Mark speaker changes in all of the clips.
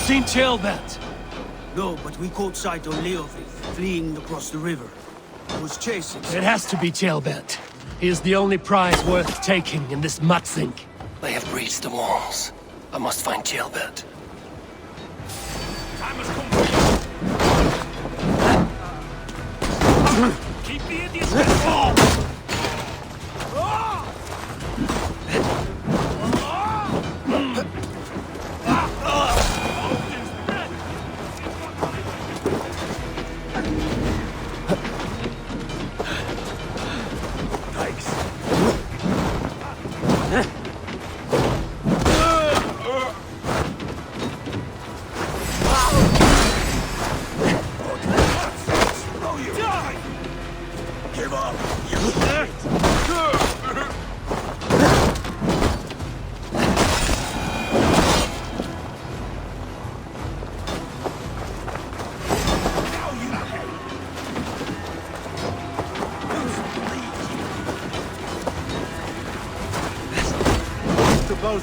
Speaker 1: seen Tailbelt?
Speaker 2: No, but we caught sight on Leofrith, fleeing across the river. He was chasing.
Speaker 1: It has to be Tailbelt. He is the only prize worth taking in this mudsink. They have breached the walls. I must find Tailbelt.
Speaker 3: Time has come for you. Keep the idiots off!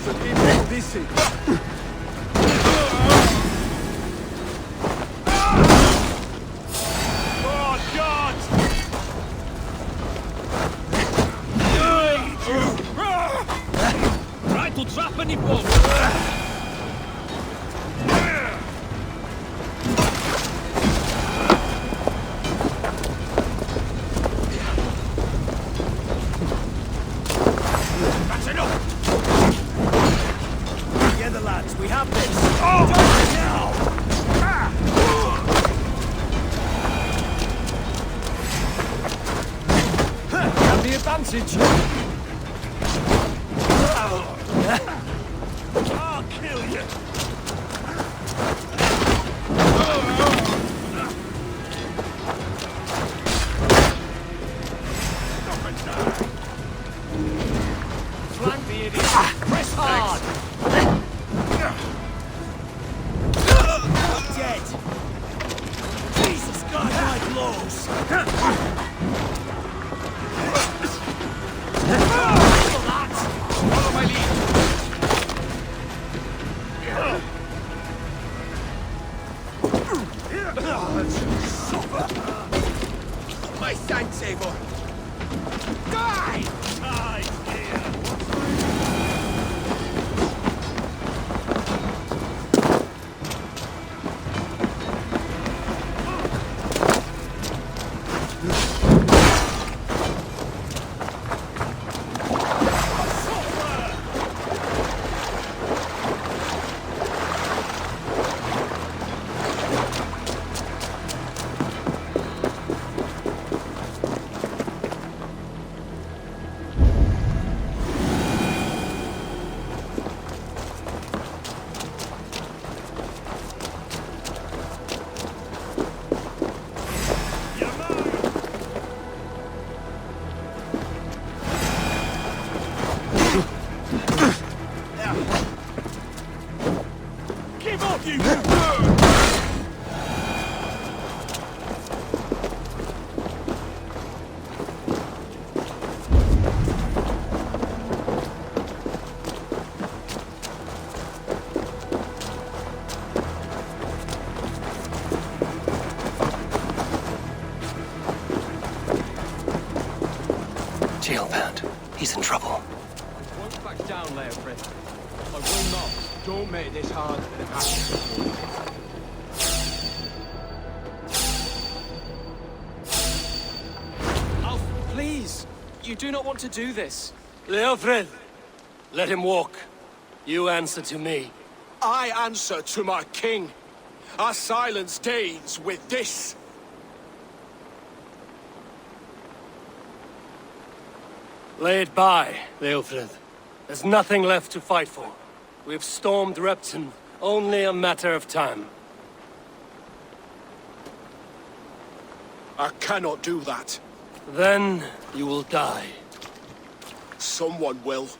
Speaker 4: So keep it busy.
Speaker 3: Oh, God! Try to trap any boat! That's enough!
Speaker 2: Together, lads, we have this!
Speaker 3: Oh!
Speaker 2: Now!
Speaker 3: Have the advantage! I'll kill you! Stop and die! Flank the idiot! Press hard!
Speaker 2: Dead! Jesus God, my blows!
Speaker 3: Follow my lead!
Speaker 4: My sign saver.
Speaker 3: Die! Die here! Give up, you!
Speaker 1: Tailbelt. He's in trouble.
Speaker 5: Won't back down, Leofrith. I will not. Don't make this harder than it has to be.
Speaker 6: Oh, please! You do not want to do this.
Speaker 1: Leofred, let him walk. You answer to me.
Speaker 4: I answer to my king. I silence Danes with this.
Speaker 1: Lay it by, Leofred. There's nothing left to fight for. We've stormed Repton. Only a matter of time.
Speaker 4: I cannot do that.
Speaker 1: Then you will die.
Speaker 4: Someone will.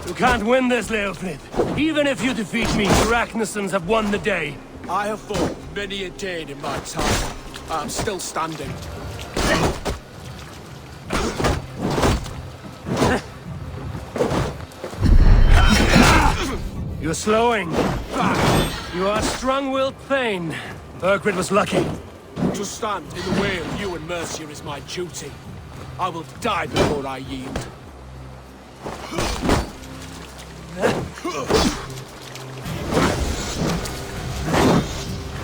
Speaker 1: You can't win this, Leofred. Even if you defeat me, the Ragnarsons have won the day.
Speaker 4: I have fought many a Dane in my time. I'm still standing.
Speaker 1: You're slowing. You are strong-willed Thane. Bergrid was lucky.
Speaker 4: To stand in the way of you and Mercia is my duty. I will die before I yield.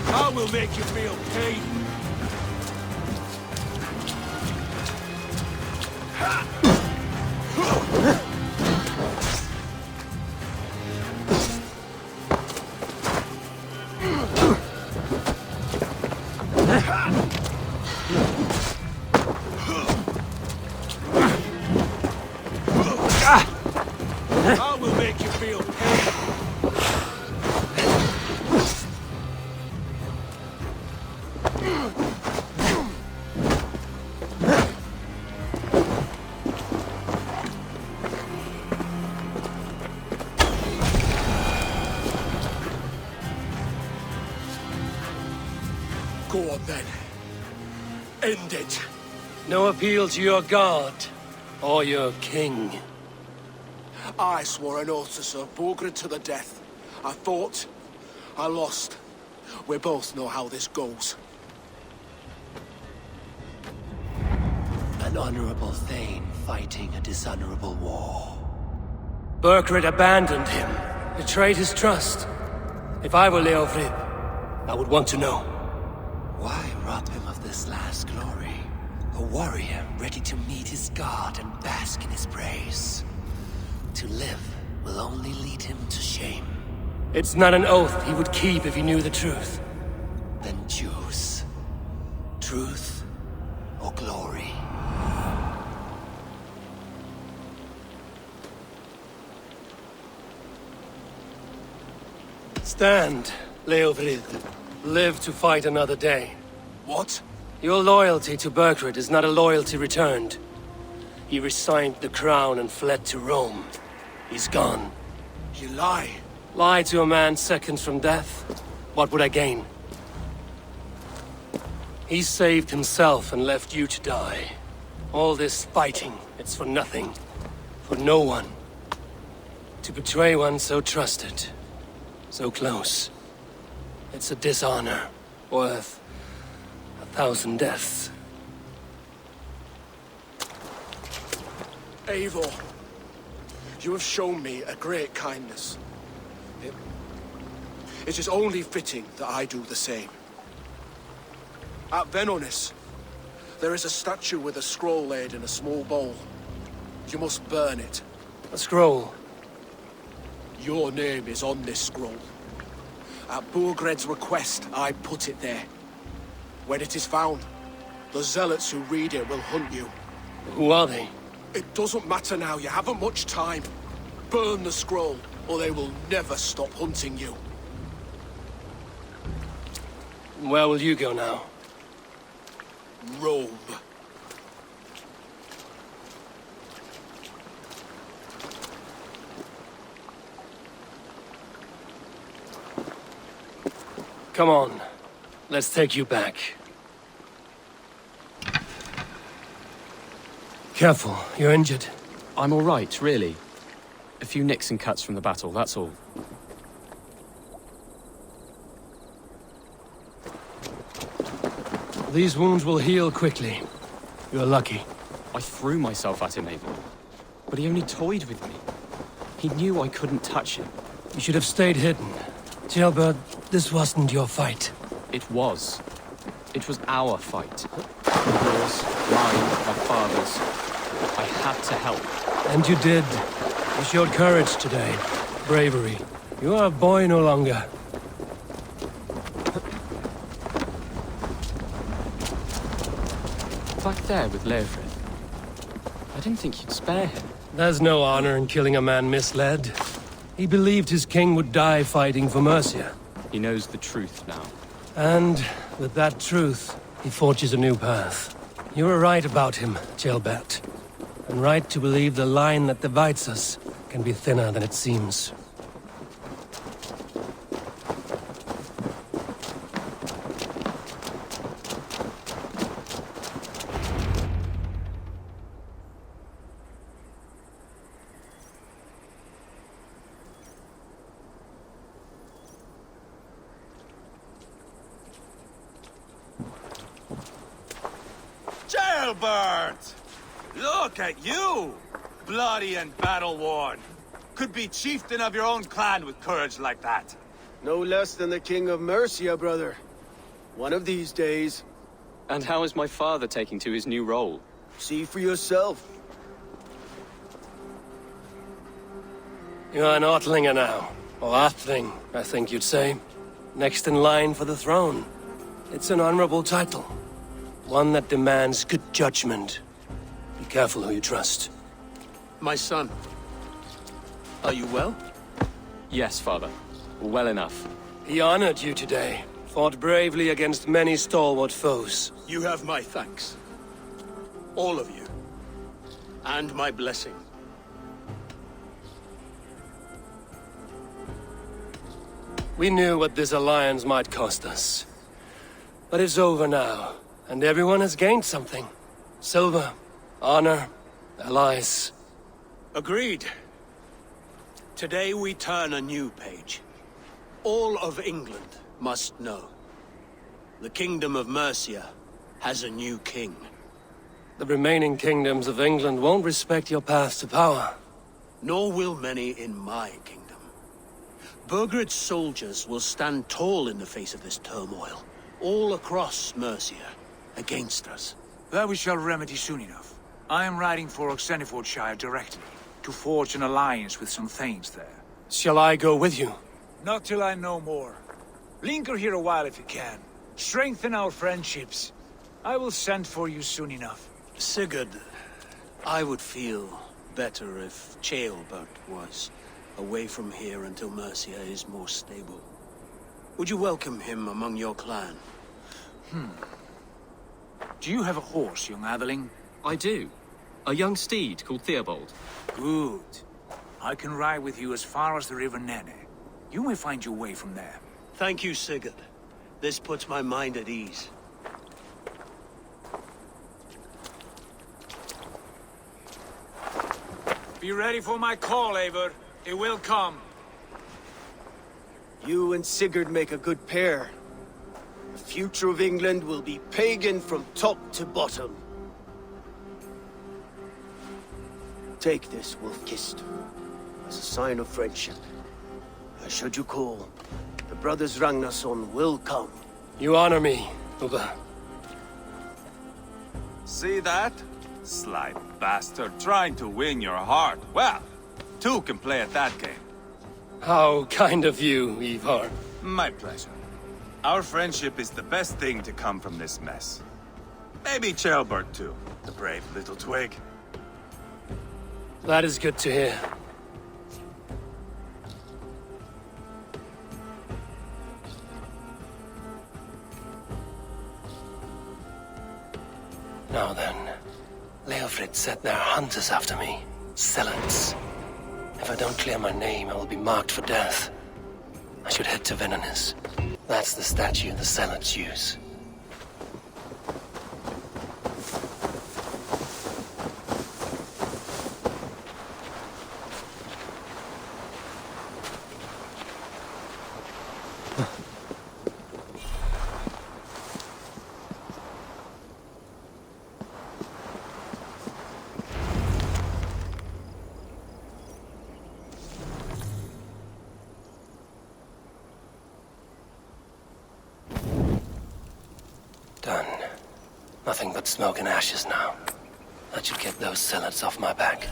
Speaker 4: I will make you feel pain. I will make you feel pain. Go on then. End it.
Speaker 1: No appeal to your god or your king.
Speaker 4: I swore an oath to serve Borgred to the death. I fought. I lost. We both know how this goes.
Speaker 1: An honorable Thane fighting a dishonorable war. Bergrid abandoned him, betrayed his trust. If I were Leofrid, I would want to know. Why rob him of this last glory? A warrior ready to meet his god and bask in his praise. To live will only lead him to shame. It's not an oath he would keep if he knew the truth. Then choose. Truth or glory. Stand, Leofrid. Live to fight another day.
Speaker 4: What?
Speaker 1: Your loyalty to Bergrid is not a loyalty returned. He resigned the crown and fled to Rome. He's gone.
Speaker 4: You lie.
Speaker 1: Lie to a man seconds from death? What would I gain? He saved himself and left you to die. All this fighting, it's for nothing. For no one. To betray one so trusted. So close. It's a dishonor worth 1,000 deaths.
Speaker 4: Eivor, you have shown me a great kindness. It is only fitting that I do the same. At Venonis, there is a statue with a scroll laid in a small bowl. You must burn it.
Speaker 1: A scroll.
Speaker 4: Your name is on this scroll. At Borgred's request, I put it there. When it is found, the zealots who read it will hunt you.
Speaker 1: Who are they?
Speaker 4: It doesn't matter now, you haven't much time. Burn the scroll, or they will never stop hunting you.
Speaker 1: Where will you go now?
Speaker 4: Rome.
Speaker 1: Come on. Let's take you back. Careful, you're injured.
Speaker 6: I'm all right, really. A few nicks and cuts from the battle, that's all.
Speaker 1: These wounds will heal quickly. You're lucky.
Speaker 6: I threw myself at him, Eivor. But he only toyed with me. He knew I couldn't touch him.
Speaker 1: You should have stayed hidden. Jailbird, this wasn't your fight.
Speaker 6: It was. It was our fight. Yours, mine, our father's. I had to help.
Speaker 1: And you did. You showed courage today. Bravery. You are a boy no longer.
Speaker 6: Back there with Leofrid. I didn't think you'd spare him.
Speaker 1: There's no honor in killing a man misled. He believed his king would die fighting for Mercia.
Speaker 6: He knows the truth now.
Speaker 1: And with that truth, he forges a new path. You were right about him, Jailbert. And right to believe the line that divides us can be thinner than it seems.
Speaker 7: Ceolbert! Look at you! Bloody and battle-worn. Could be chieftain of your own clan with courage like that.
Speaker 2: No less than the King of Mercia, brother. One of these days.
Speaker 6: And how is my father taking to his new role?
Speaker 2: See for yourself.
Speaker 1: You're an Ortlinger now. Or Athling, I think you'd say. Next in line for the throne. It's an honorable title. One that demands good judgment. Be careful who you trust.
Speaker 4: My son. Are you well?
Speaker 6: Yes, father. Well enough.
Speaker 1: He honored you today. Fought bravely against many stalwart foes.
Speaker 4: You have my thanks. All of you. And my blessing.
Speaker 1: We knew what this alliance might cost us. But it's over now, and everyone has gained something. Silver, honor, allies.
Speaker 4: Agreed. Today we turn a new page. All of England must know. The Kingdom of Mercia has a new king.
Speaker 1: The remaining kingdoms of England won't respect your path to power.
Speaker 4: Nor will many in my kingdom. Burgred's soldiers will stand tall in the face of this turmoil, all across Mercia, against us.
Speaker 3: That we shall remedy soon enough. I am riding for Oxenfordshire directly, to forge an alliance with some thanes there.
Speaker 1: Shall I go with you?
Speaker 3: Not till I know more. Linger here a while if you can. Strengthen our friendships. I will send for you soon enough.
Speaker 4: Sigurd, I would feel better if Ceolbert was away from here until Mercia is more stable. Would you welcome him among your clan?
Speaker 3: Do you have a horse, young atheling?
Speaker 6: I do. A young steed called Theobald.
Speaker 3: Good. I can ride with you as far as the River Nene. You may find your way from there.
Speaker 4: Thank you, Sigurd. This puts my mind at ease.
Speaker 3: Be ready for my call, Eivor. It will come.
Speaker 2: You and Sigurd make a good pair. The future of England will be pagan from top to bottom. Take this, Wolf-Kissed, as a sign of friendship. Should you call, the brothers Ragnarsson will come.
Speaker 1: You honor me, Uba.
Speaker 7: See that? Sly bastard trying to win your heart. Well, two can play at that game.
Speaker 1: How kind of you, Ivar.
Speaker 7: My pleasure. Our friendship is the best thing to come from this mess. Maybe Ceolbert too, the brave little twig.
Speaker 1: That is good to hear. Now then, Leofrid said there are hunters after me. Zealots. If I don't clear my name, I will be marked for death. I should head to Venenis. That's the statue the Zealots use. Done. Nothing but smoke and ashes now. That should get those zealots off my back.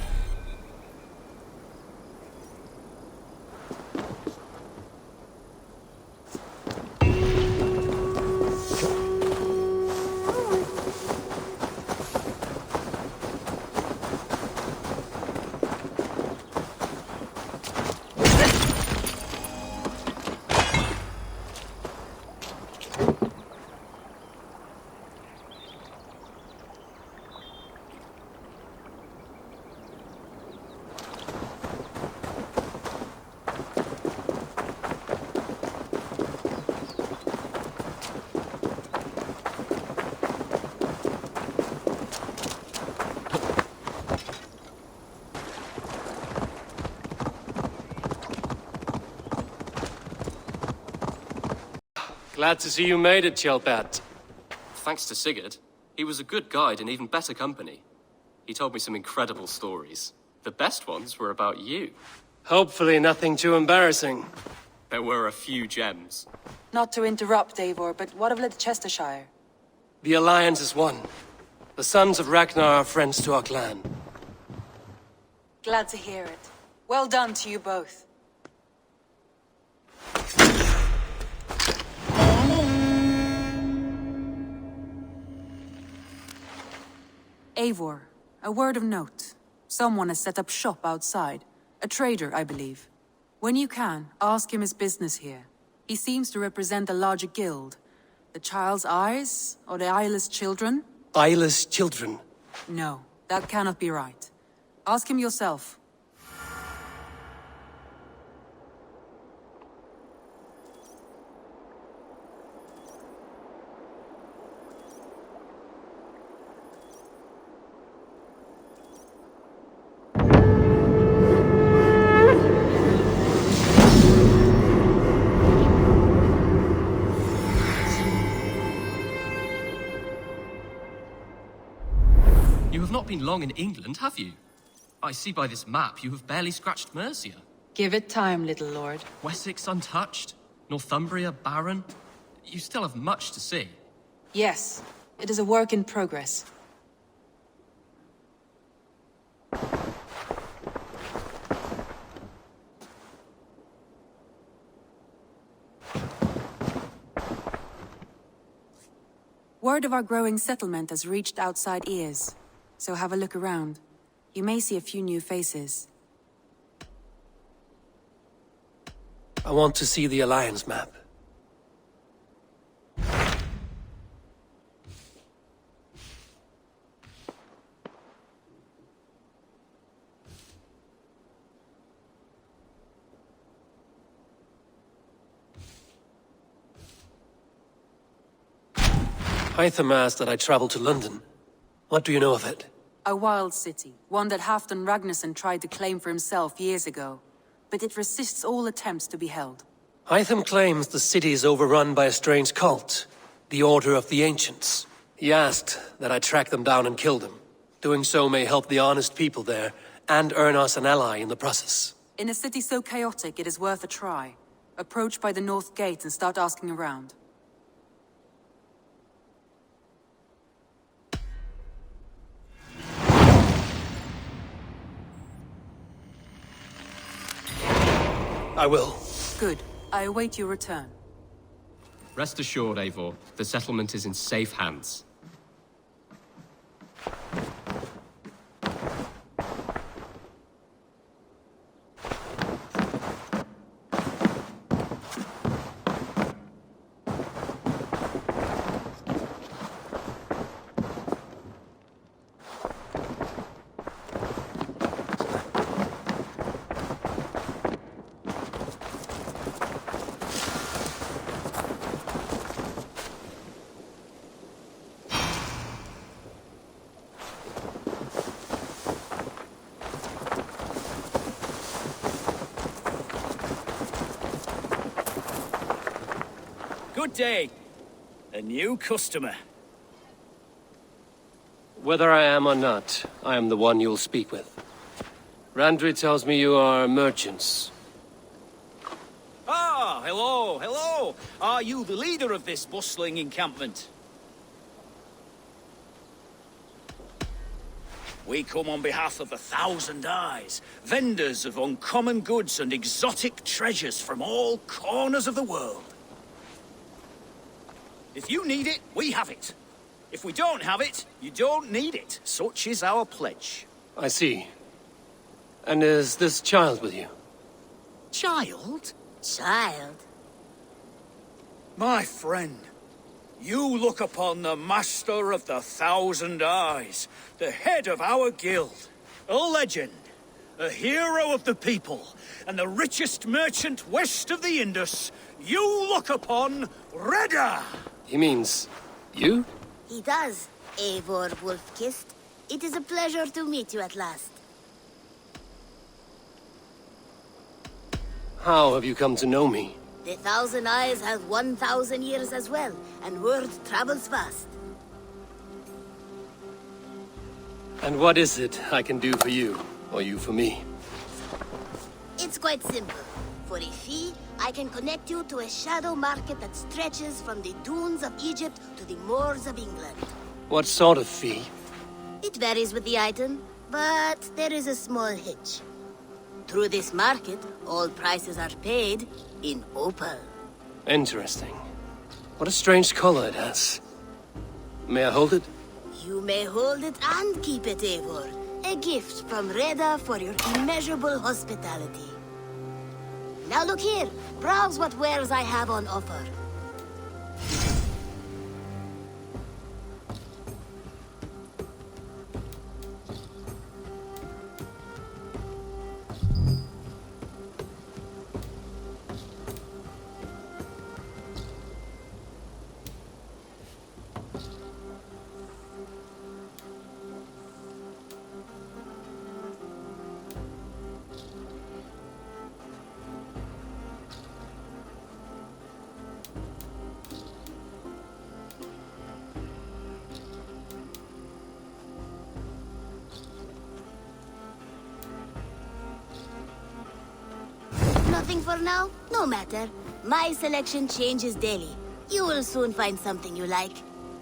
Speaker 1: Glad to see you made it, Ceolbert.
Speaker 6: Thanks to Sigurd. He was a good guide and even better company. He told me some incredible stories. The best ones were about you.
Speaker 1: Hopefully nothing too embarrassing.
Speaker 6: There were a few gems.
Speaker 8: Not to interrupt, Eivor, but what of Leicestershire?
Speaker 1: The Alliance is one. The sons of Ragnar are friends to our clan.
Speaker 8: Glad to hear it. Well done to you both. Eivor, a word of note. Someone has set up shop outside. A trader, I believe. When you can, ask him his business here. He seems to represent a larger guild. The Child's Eyes, or the Eyeless Children?
Speaker 1: Eyeless children?
Speaker 8: No, that cannot be right. Ask him yourself.
Speaker 6: You have not been long in England, have you? I see by this map you have barely scratched Mercia.
Speaker 8: Give it time, little lord.
Speaker 6: Wessex untouched, Northumbria barren. You still have much to see.
Speaker 8: Yes, it is a work in progress. Word of our growing settlement has reached outside ears, so have a look around. You may see a few new faces.
Speaker 1: I want to see the Alliance map. Hytham asked that I travel to London. What do you know of it?
Speaker 8: A wild city, one that Halfdan Ragnarsson tried to claim for himself years ago. But it resists all attempts to be held.
Speaker 1: Hytham claims the city is overrun by a strange cult, the Order of the Ancients. He asked that I track them down and kill them. Doing so may help the honest people there, and earn us an ally in the process.
Speaker 8: In a city so chaotic, it is worth a try. Approach by the North Gate and start asking around.
Speaker 1: I will.
Speaker 8: Good. I await your return.
Speaker 6: Rest assured, Eivor, the settlement is in safe hands.
Speaker 9: Good day. A new customer.
Speaker 1: Whether I am or not, I am the one you'll speak with. Randri tells me you are merchants.
Speaker 9: Ah, hello, hello. Are you the leader of this bustling encampment? We come on behalf of 1,000 Eyes, vendors of uncommon goods and exotic treasures from all corners of the world. If you need it, we have it. If we don't have it, you don't need it. Such is our pledge.
Speaker 1: I see. And is this child with you?
Speaker 9: Child?
Speaker 10: Child?
Speaker 9: My friend, you look upon the master of the 1,000 Eyes, the head of our guild, a legend, a hero of the people, and the richest merchant west of the Indus. You look upon Redda!
Speaker 1: He means... you?
Speaker 10: He does, Eivor Wolf-Kissed. It is a pleasure to meet you at last.
Speaker 1: How have you come to know me?
Speaker 10: The 1,000 Eyes have 1,000 years as well, and word travels fast.
Speaker 1: And what is it I can do for you, or you for me?
Speaker 10: It's quite simple. For a fee, I can connect you to a shadow market that stretches from the dunes of Egypt to the moors of England.
Speaker 1: What sort of fee?
Speaker 10: It varies with the item, but there is a small hitch. Through this market, all prices are paid in opal.
Speaker 1: Interesting. What a strange color it has. May I hold it?
Speaker 10: You may hold it and keep it, Eivor. A gift from Reda for your immeasurable hospitality. Now look here. Browse what wares I have on offer. Nothing for now? No matter. My selection changes daily. You will soon find something you like.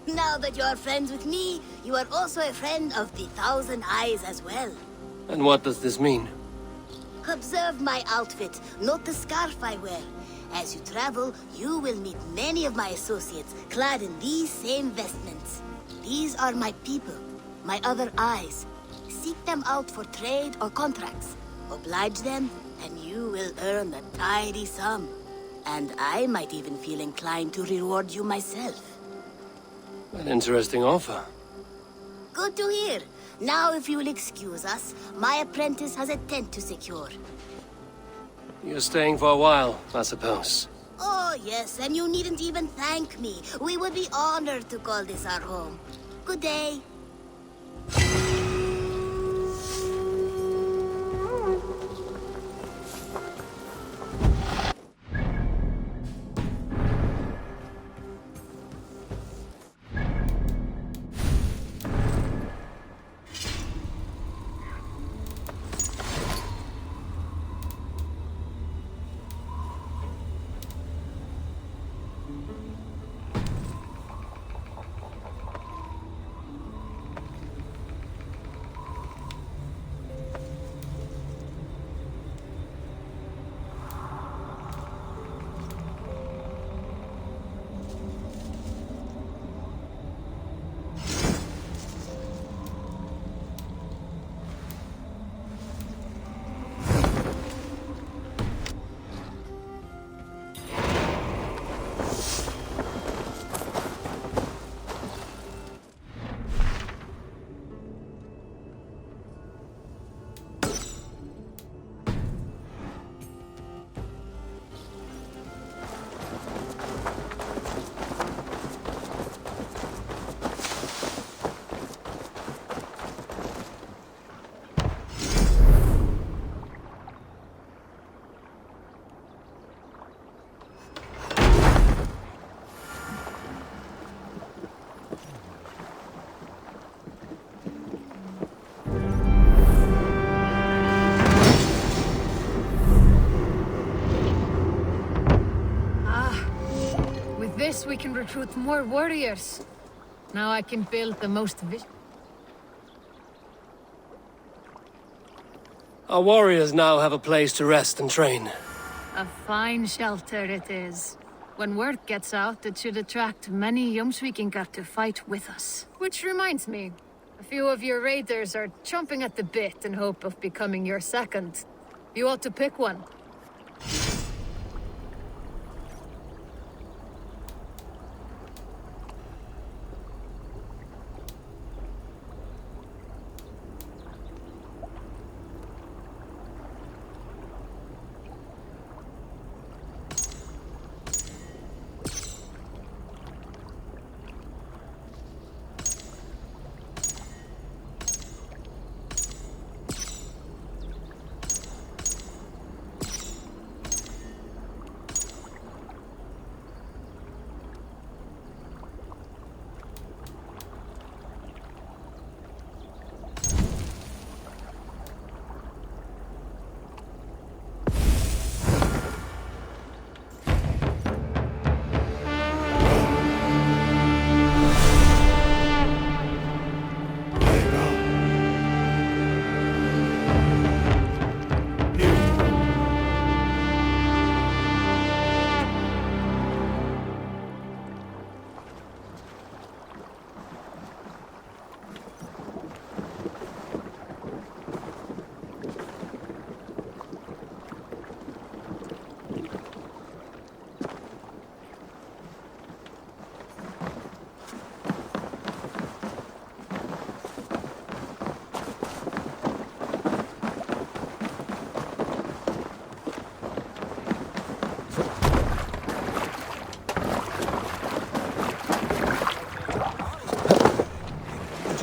Speaker 10: Now that you are friends with me, you are also a friend of the Thousand Eyes as well.
Speaker 1: And what does this mean?
Speaker 10: Observe my outfit. Note the scarf I wear. As you travel, you will meet many of my associates clad in these same vestments. These are my people, my other eyes. Seek them out for trade or contracts. Oblige them, and you will earn a tidy sum. And I might even feel inclined to reward you myself.
Speaker 1: An interesting offer.
Speaker 10: Good to hear. Now, if you will excuse us, my apprentice has a tent to secure.
Speaker 1: You're staying for a while, I suppose.
Speaker 10: Oh, yes, and you needn't even thank me. We would be honored to call this our home. Good day.
Speaker 11: We can recruit more warriors. Now I can build the most
Speaker 1: Our warriors now have a place to rest and train.
Speaker 11: A fine shelter it is. When word gets out, it should attract many Vikingar to fight with us. Which reminds me, a few of your raiders are chomping at the bit in hope of becoming your second. You ought to pick one.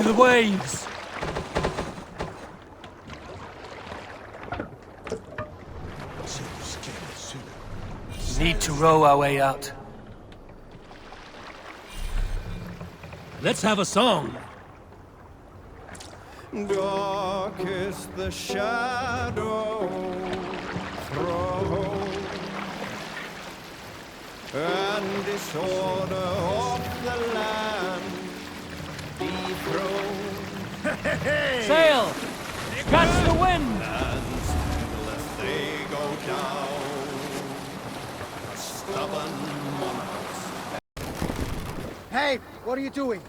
Speaker 1: the waves. Need to row our way out. Let's have a song.
Speaker 12: Dark is the shadow thrown, and disorder of the land dethroned.
Speaker 1: Sail! Catch the wind!
Speaker 12: And still as they go down, stubborn monarchs.
Speaker 13: Hey, what are you doing?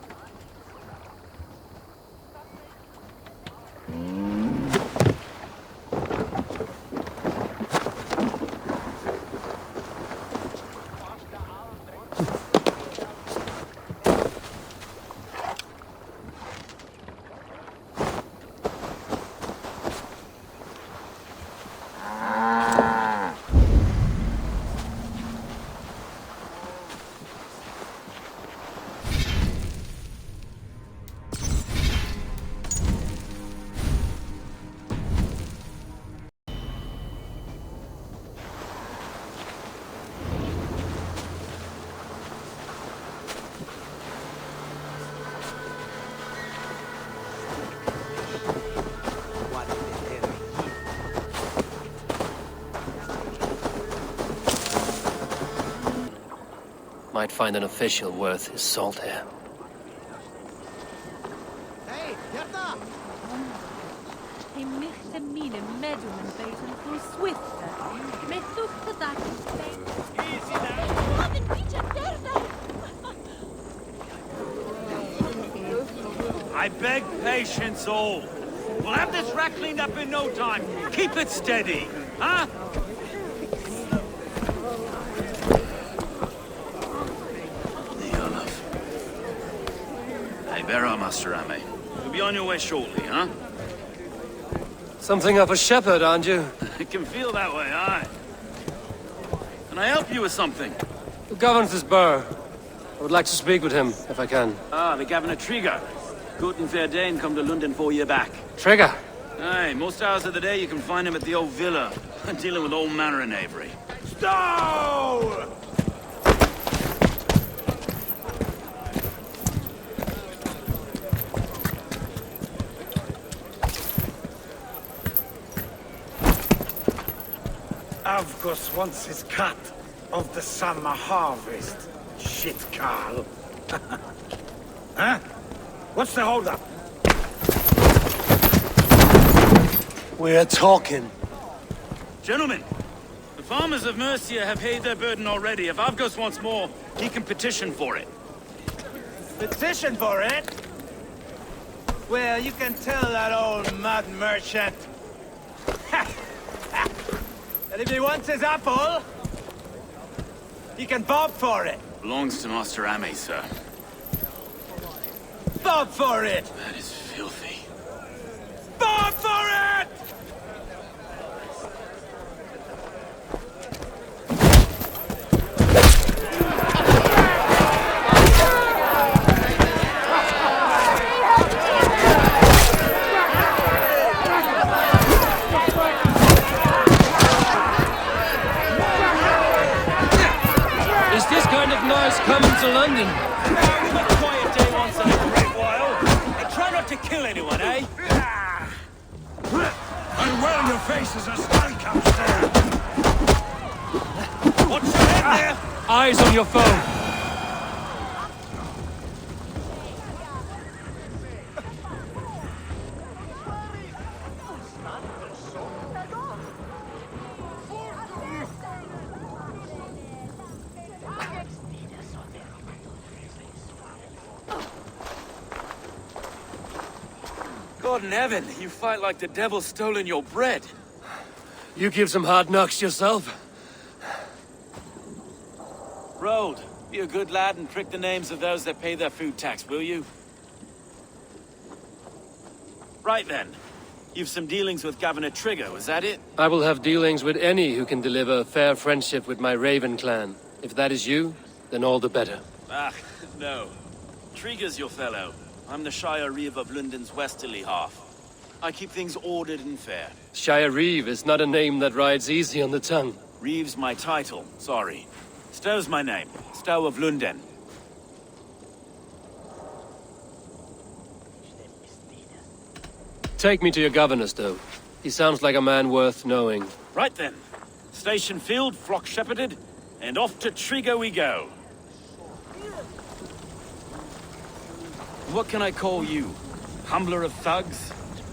Speaker 1: Might find an official worth his salt here.
Speaker 13: Hey, Jetta!
Speaker 14: Hij michte mine meddelen een beetje voor Swifte. Met toegedacht bij... Easy now! Wat een beetje derde!
Speaker 7: I beg patience all. We'll have this wreck cleaned up in no time. Keep it steady, huh?
Speaker 15: Bear our Master Ame. You'll be on your way shortly, huh?
Speaker 1: Something of a shepherd, aren't you?
Speaker 15: It can feel that way, aye. Can I help you with something?
Speaker 1: Who governs this burr? I would like to speak with him, if I can.
Speaker 15: Ah, the Governor Trigger. Guten Verdane come to London 4 years back.
Speaker 1: Trigger?
Speaker 15: Aye, most hours of the day you can find him at the old villa, dealing with all manner of knavery.
Speaker 7: Stow!
Speaker 3: Avgos wants his cut of the summer harvest. Shit, Carl. Huh? What's the holdup?
Speaker 1: We're talking.
Speaker 15: Gentlemen, the farmers of Mercia have paid their burden already. If Avgos wants more, he can petition for it.
Speaker 7: Petition for it? Well, you can tell that old mud merchant. And if he wants his apple, he can bob for it.
Speaker 15: Belongs to Master Ame, sir.
Speaker 7: Bob for it!
Speaker 15: That is filthy.
Speaker 7: Bob for it!
Speaker 1: Coming to London.
Speaker 7: We've got a quiet day once in a great while. And try not to kill anyone, eh?
Speaker 3: And well, your face is a skunk upstairs.
Speaker 7: Watch your head there!
Speaker 1: Eyes on your foe.
Speaker 15: God in heaven, you fight like the devil's stolen your bread.
Speaker 1: You give some hard knocks yourself.
Speaker 15: Road, be a good lad and prick the names of those that pay their food tax, will you? Right then. You've some dealings with Governor Trigger, was that it?
Speaker 1: I will have dealings with any who can deliver a fair friendship with my Raven clan. If that is you, then all the better.
Speaker 15: Ah, no. Trigger's your fellow. I'm the Shire Reeve of London's westerly half. I keep things ordered and fair.
Speaker 1: Shire Reeve is not a name that rides easy on the tongue.
Speaker 15: Reeve's my title, sorry. Stow's my name. Stow of London.
Speaker 1: Take me to your governor, Stow. He sounds like a man worth knowing.
Speaker 15: Right then. Station filled, flock shepherded, and off to Trigo we go. What can I call you? Humbler of thugs?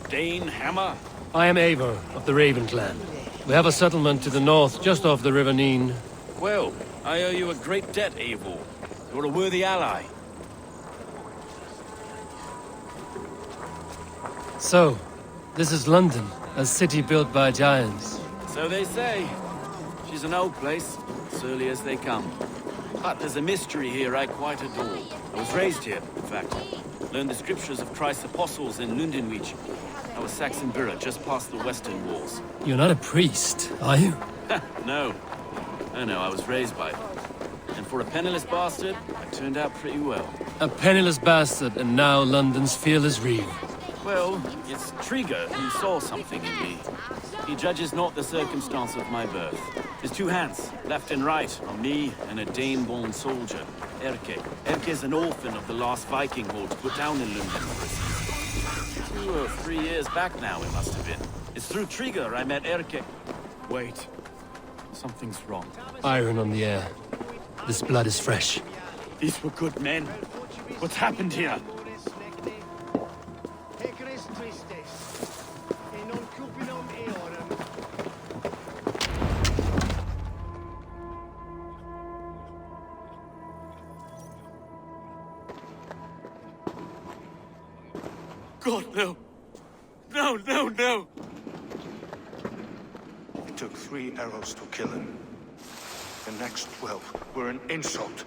Speaker 15: Dane Hammer?
Speaker 1: I am Eivor of the Raven clan. We have a settlement to the north, just off the River Neen.
Speaker 15: Well, I owe you a great debt, Eivor. You're a worthy ally.
Speaker 1: So, this is London, a city built by giants.
Speaker 15: So they say. She's an old place, surly as they come. But there's a mystery here I quite adore. I was raised here, in fact. Learned the scriptures of Christ's apostles in Lundenwich. I was Saxon Borough, just past the western walls.
Speaker 1: You're not a priest, are you?
Speaker 15: No. No, I was raised by them. And for a penniless bastard, I turned out pretty well.
Speaker 1: A penniless bastard, and now London's fearless Reeve.
Speaker 15: Well, it's Trigo who saw something in me. He judges not the circumstance of my birth. His two hands, left and right, on me and a Dane-born soldier, Erke. Erke's an orphan of the last Viking horde put down in London for a season. 2 or 3 years back now, it must have been. It's through Trigo I met Erke. Wait. Something's wrong.
Speaker 1: Iron on the air. This blood is fresh.
Speaker 15: These were good men. What's happened here? God, no. No.
Speaker 16: It took 3 arrows to kill him. The next 12 were an insult.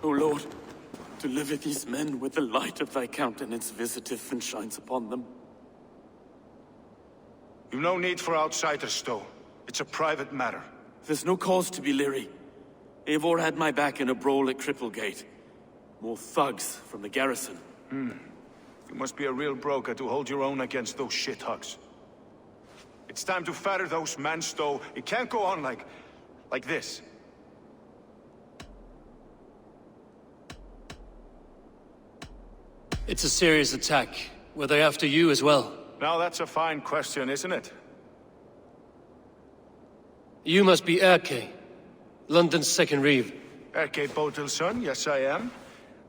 Speaker 15: O Lord, deliver these men with the light of thy countenance visiteth and shines upon them.
Speaker 16: You've no need for outsiders, Stow. It's a private matter.
Speaker 15: There's no cause to be leery. Eivor had my back in a brawl at Cripplegate. More thugs from the garrison.
Speaker 16: You must be a real broker to hold your own against those shithugs. It's time to fetter those men, Stow. It can't go on like this.
Speaker 1: It's a serious attack. Were they after you as well?
Speaker 16: Now that's a fine question, isn't it?
Speaker 1: You must be Erke, London's second Reeve.
Speaker 16: Erke Botel's son, yes I am.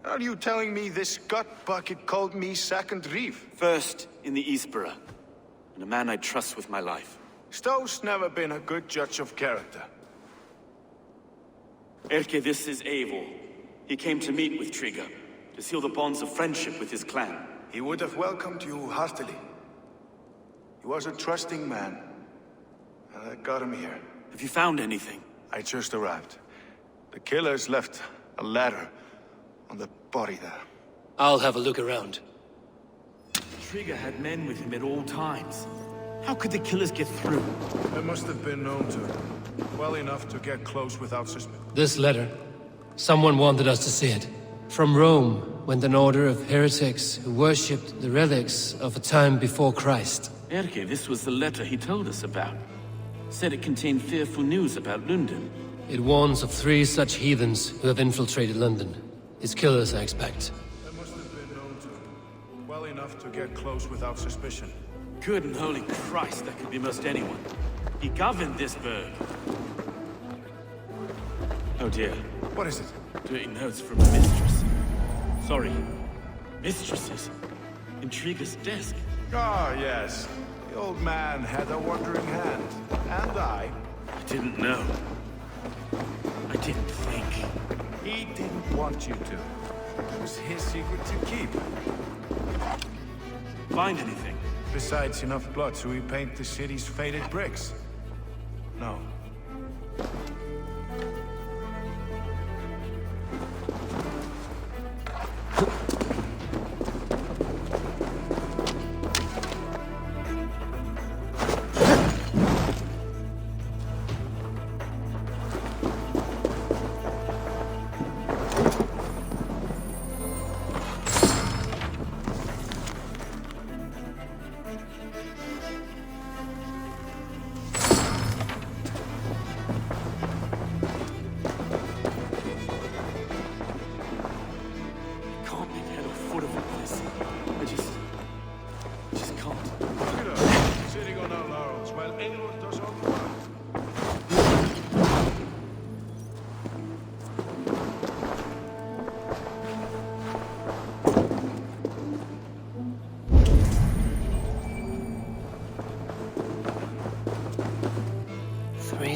Speaker 16: Are you telling me this gut-bucket called me second Reeve?
Speaker 15: First in the Eastborough, and a man I trust with my life.
Speaker 16: Stow's never been a good judge of character.
Speaker 15: Erke, this is Eivor. He came to meet with Trigo, to seal the bonds of friendship with his clan.
Speaker 16: He would have welcomed you heartily. He was a trusting man, and I got him here.
Speaker 15: Have you found anything?
Speaker 16: I just arrived. The killers left a ladder on the body there.
Speaker 1: I'll have a look around.
Speaker 15: Trigo had men with him at all times. How could the killers get through?
Speaker 16: They must have been known to him. Well enough to get close without suspicion.
Speaker 1: This letter. Someone wanted us to see it. From Rome went an order of heretics who worshipped the relics of a time before Christ.
Speaker 15: Erke, this was the letter he told us about. Said it contained fearful news about London.
Speaker 1: It warns of 3 such heathens who have infiltrated London. His killers, I expect.
Speaker 16: They must have been known to him. Well enough to get close without suspicion.
Speaker 15: Good and holy Christ, that could be most anyone. He governed this burg. Oh dear.
Speaker 16: What is it?
Speaker 15: Dirty notes from a mistress. Sorry. Mistresses. In Trigo's desk.
Speaker 16: Ah, yes. The old man had a wandering hand. And I
Speaker 15: didn't know. I didn't think.
Speaker 16: He didn't want you to. It was his secret to keep.
Speaker 15: Find anything?
Speaker 16: Besides enough blood to repaint the city's faded bricks. No.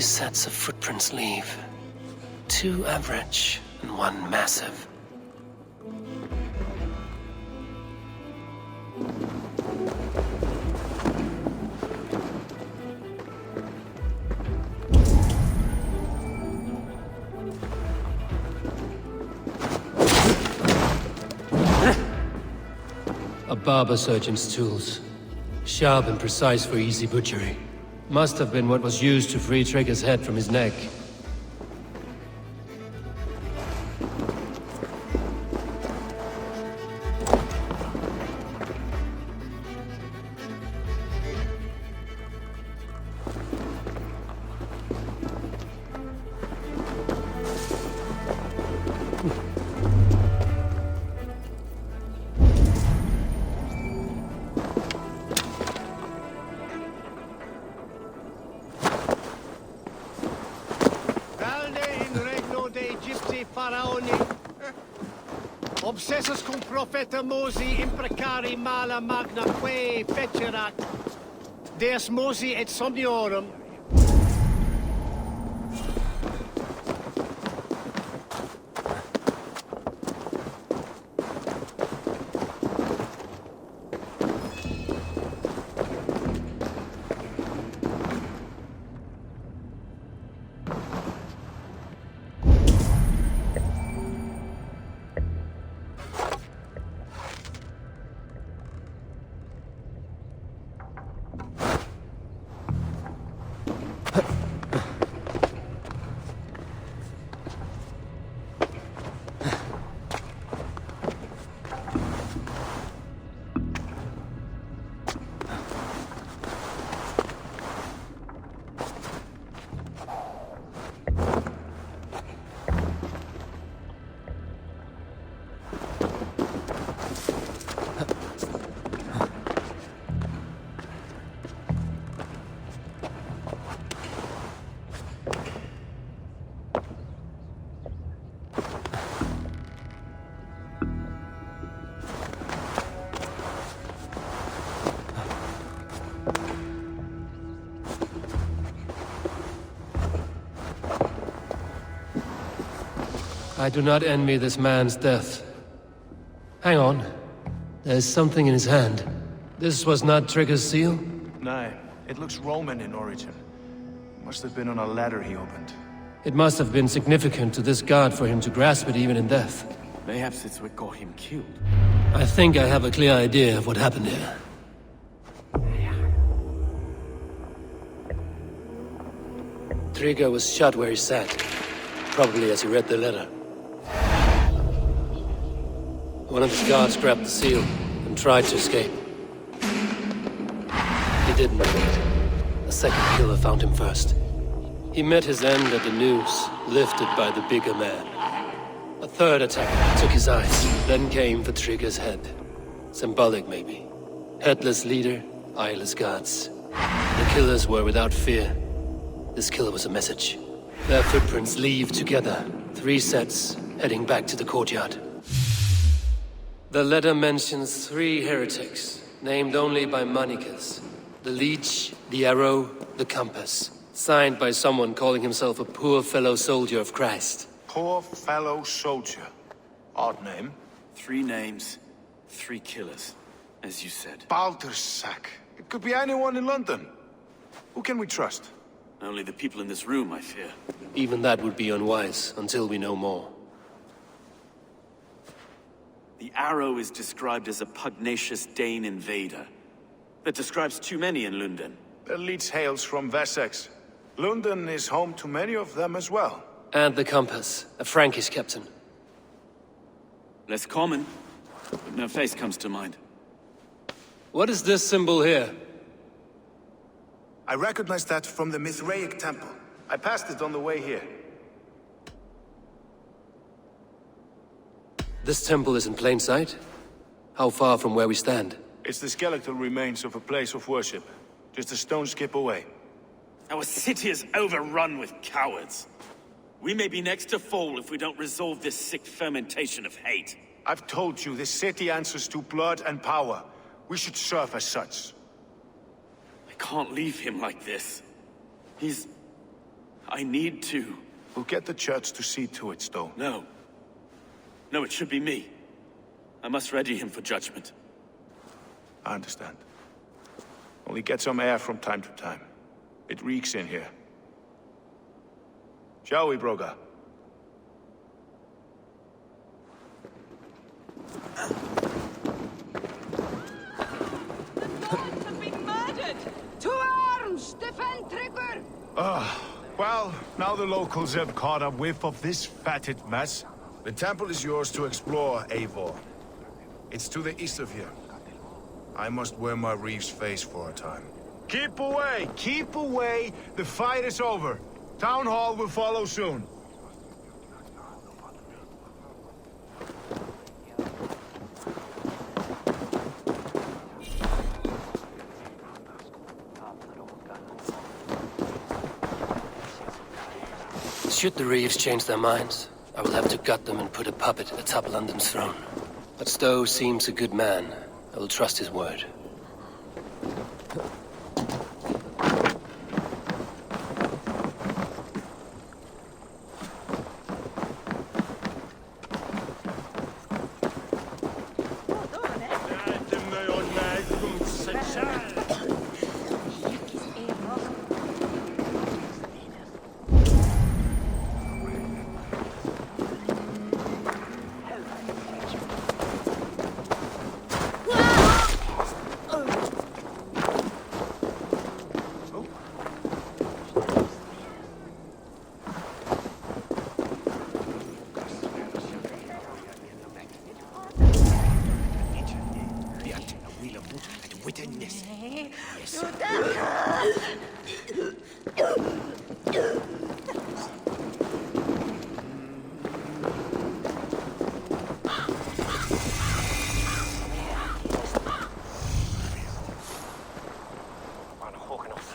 Speaker 1: sets of footprints leave. 2 average and 1 massive. A barber surgeon's tools. Sharp and precise for easy butchery. Must have been what was used to free Trigger's head from his neck.
Speaker 13: Obsessus cum profeta Mosi imprecari mala magna que fecerat. Deus Mosi et somniorum.
Speaker 1: I do not envy this man's death. Hang on. There's something in his hand. This was not Trigger's seal?
Speaker 16: No, it looks Roman in origin. Must have been on a ladder he opened.
Speaker 1: It must have been significant to this god for him to grasp it even in death.
Speaker 15: Mayhaps it's what got him killed.
Speaker 1: I think I have a clear idea of what happened here. Trigger was shot where he sat. Probably as he read the letter. One of his guards grabbed the seal and tried to escape. He didn't make it. A second killer found him first. He met his end at the noose, lifted by the bigger man. A third attacker took his eyes, then came for Trigger's head. Symbolic, maybe. Headless leader, eyeless guards. The killers were without fear. This killer was a message. Their footprints leave together. 3 sets, heading back to the courtyard. The letter mentions 3 heretics, named only by monikers. The leech, the arrow, the compass. Signed by someone calling himself a poor fellow soldier of Christ.
Speaker 16: Poor fellow soldier. Odd name.
Speaker 15: 3 names, 3 killers, as you said.
Speaker 16: Baldersack. It could be anyone in London. Who can we trust?
Speaker 15: Only the people in this room, I fear.
Speaker 1: Even that would be unwise, until we know more.
Speaker 15: The arrow is described as a pugnacious Dane invader. That describes too many in London.
Speaker 16: The leech hails from Wessex. London is home to many of them as well.
Speaker 1: And the compass, a Frankish captain.
Speaker 15: Less common, but no face comes to mind.
Speaker 1: What is this symbol here?
Speaker 16: I recognize that from the Mithraic temple. I passed it on the way here.
Speaker 1: This temple is in plain sight? How far from where we stand?
Speaker 16: It's the skeletal remains of a place of worship. Just a stone's skip away.
Speaker 15: Our city is overrun with cowards. We may be next to fall if we don't resolve this sick fermentation of hate.
Speaker 16: I've told you, this city answers to blood and power. We should serve as such.
Speaker 15: I can't leave him like this. He's I need to.
Speaker 16: We'll get the church to see to it, Stowe.
Speaker 15: No. No, it should be me. I must ready him for judgment.
Speaker 16: I understand. Only get some air from time to time. It reeks in here. Shall we, Broga?
Speaker 17: To arms! Defend Trigger!
Speaker 16: Well, now the locals have caught a whiff of this fatted mess. The temple is yours to explore, Eivor. It's to the east of here. I must wear my reeve's face for a time. Keep away! Keep away! The fight is over. Town Hall will follow soon.
Speaker 1: Should the Reeves change their minds, I will have to gut them and put a puppet atop London's throne. But Stowe seems a good man. I will trust his word.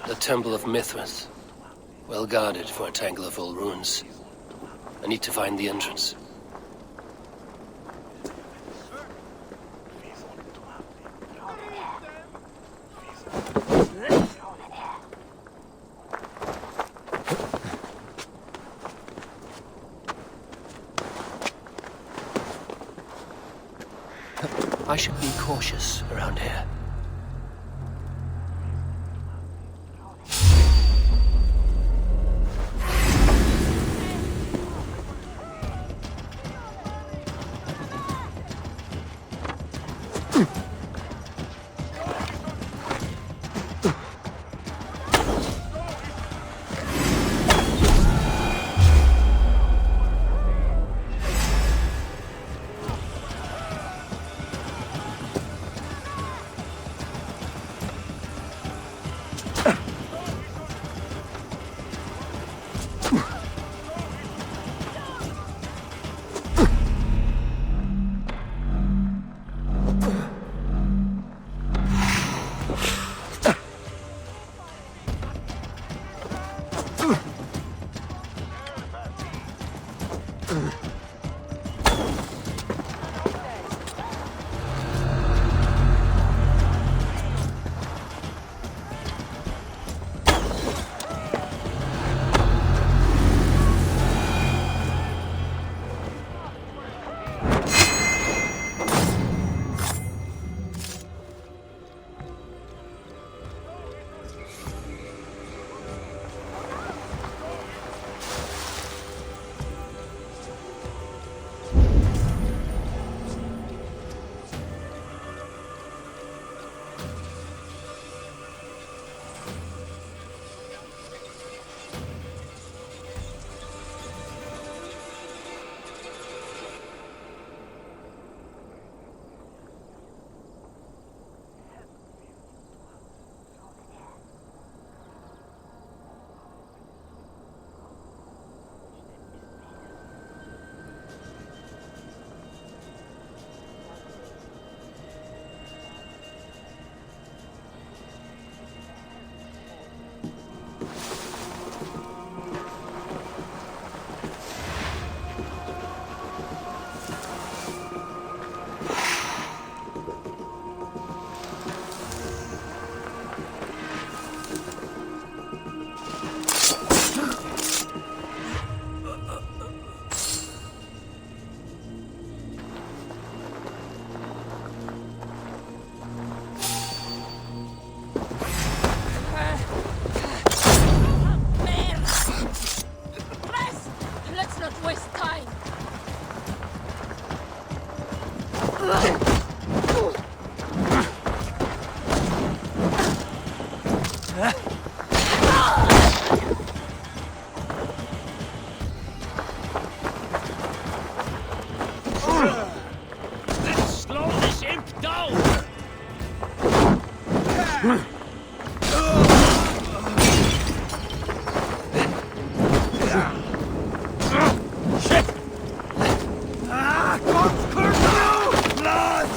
Speaker 1: The Temple of Mithras. Well guarded for a tangle of old ruins. I need to find the entrance. I should be cautious around here.
Speaker 3: Shit! Ah, God's curse you! Blood!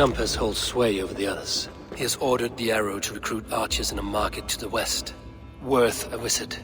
Speaker 1: Compass holds sway over the others. He has ordered the arrow to recruit archers in a market to the west. Worth a visit.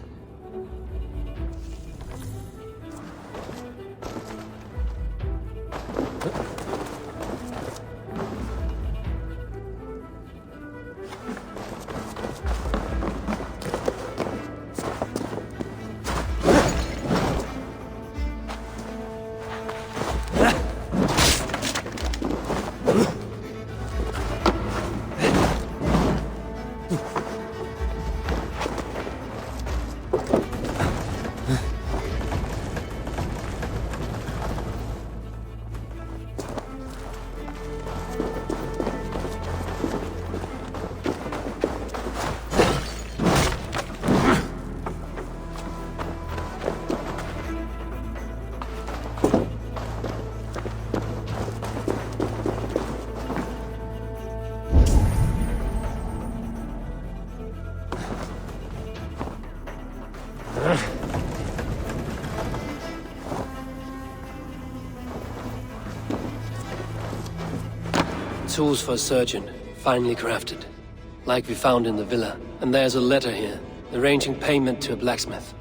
Speaker 1: Tools for a surgeon, finely crafted. Like we found in the villa. And there's a letter here, arranging payment to a blacksmith.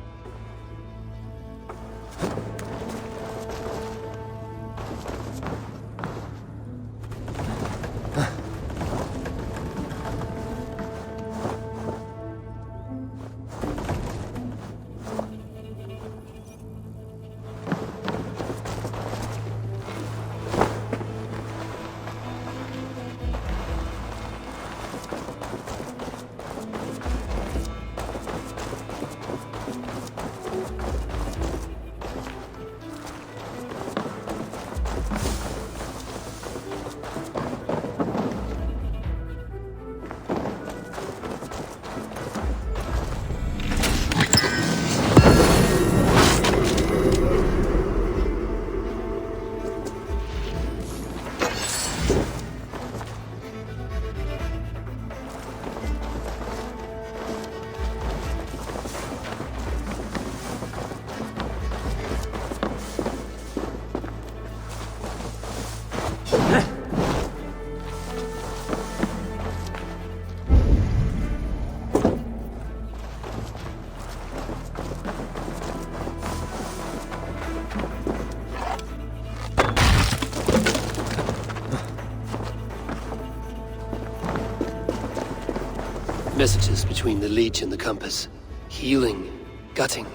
Speaker 1: messages between the Leech and the Compass. Healing, gutting.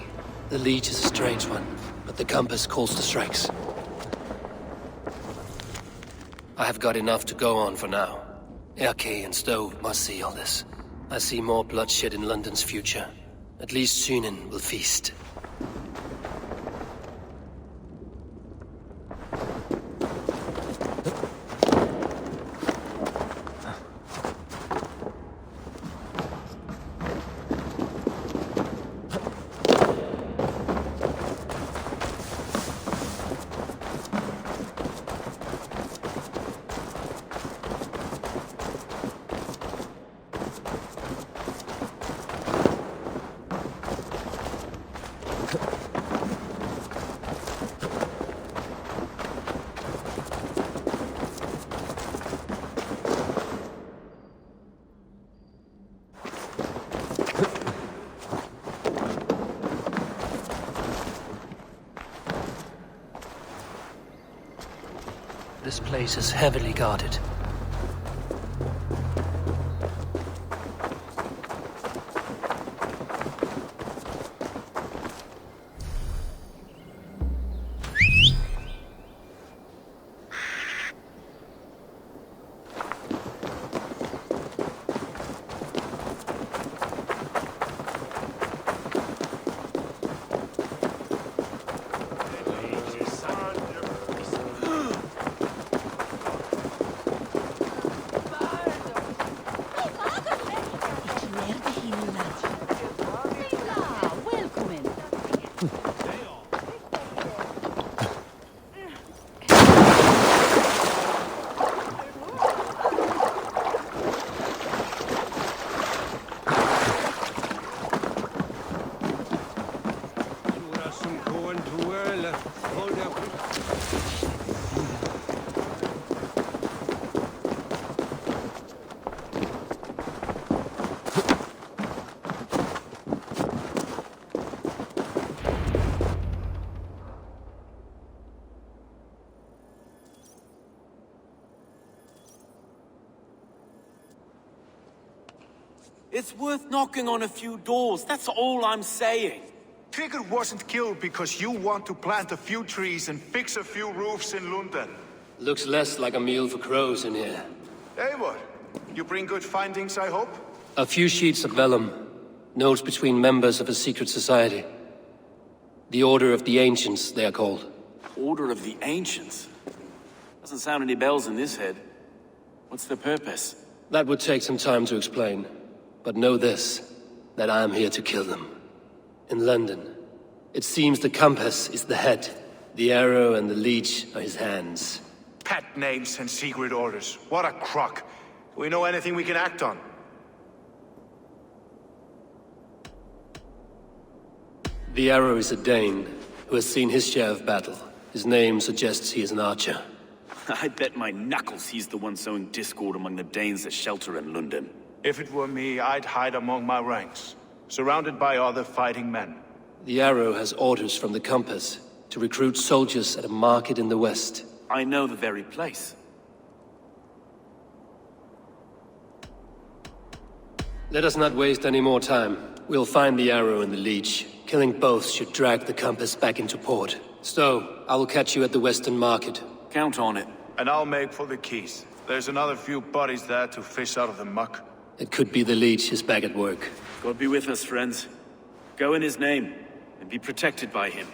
Speaker 1: The Leech is a strange one, but the Compass calls the strikes. I have got enough to go on for now. Erke and Stowe must see all this. I see more bloodshed in London's future. At least Sunan will feast. This place is heavily guarded.
Speaker 15: It's worth knocking on a few doors, that's all I'm saying.
Speaker 16: Trigger wasn't killed because you want to plant a few trees and fix a few roofs in London.
Speaker 1: Looks less like a meal for crows in here.
Speaker 16: Hey, what? You bring good findings, I hope?
Speaker 1: A few sheets of vellum. Notes between members of a secret society. The Order of the Ancients, they are called.
Speaker 15: Order of the Ancients? Doesn't sound any bells in this head. What's the purpose?
Speaker 1: That would take some time to explain. But know this, that I am here to kill them. In London, it seems the Compass is the head. The arrow and the leech are his hands.
Speaker 16: Pet names and secret orders. What a crock. Do we know anything we can act on?
Speaker 1: The arrow is a Dane, who has seen his share of battle. His name suggests he is an archer.
Speaker 15: I bet my knuckles he's the one sowing discord among the Danes that shelter in London.
Speaker 16: If it were me, I'd hide among my ranks, surrounded by other fighting men.
Speaker 1: The arrow has orders from the Compass to recruit soldiers at a market in the west.
Speaker 15: I know the very place.
Speaker 1: Let us not waste any more time. We'll find the arrow and the leech. Killing both should drag the Compass back into port. So, I will catch you at the western market.
Speaker 15: Count on it.
Speaker 16: And I'll make for the keys. There's another few bodies there to fish out of the muck.
Speaker 1: It could be the leech is back at work.
Speaker 15: God be with us, friends. Go in his name, and be protected by him.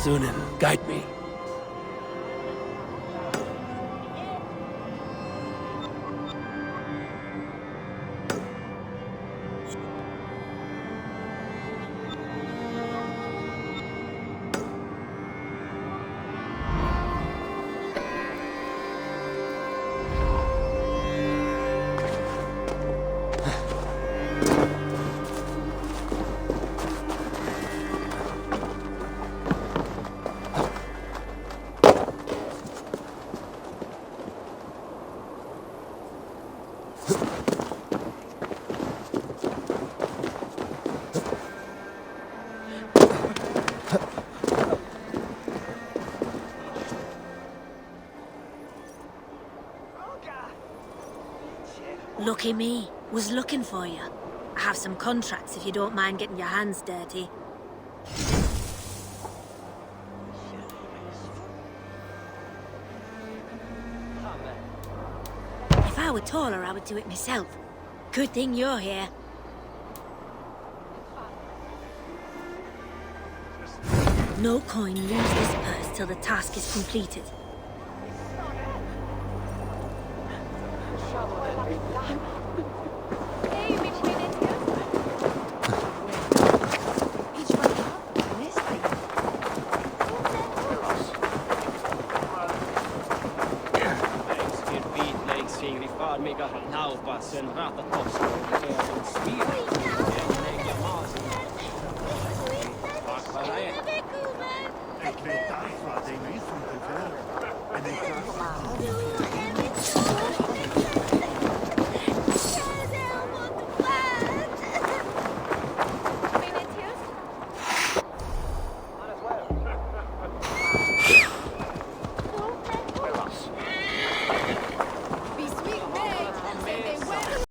Speaker 1: Sunan, guide me.
Speaker 18: Lucky me. Was looking for you. I have some contracts if you don't mind getting your hands dirty. If I were taller, I would do it myself. Good thing you're here. No coin leaves this purse till the task is completed.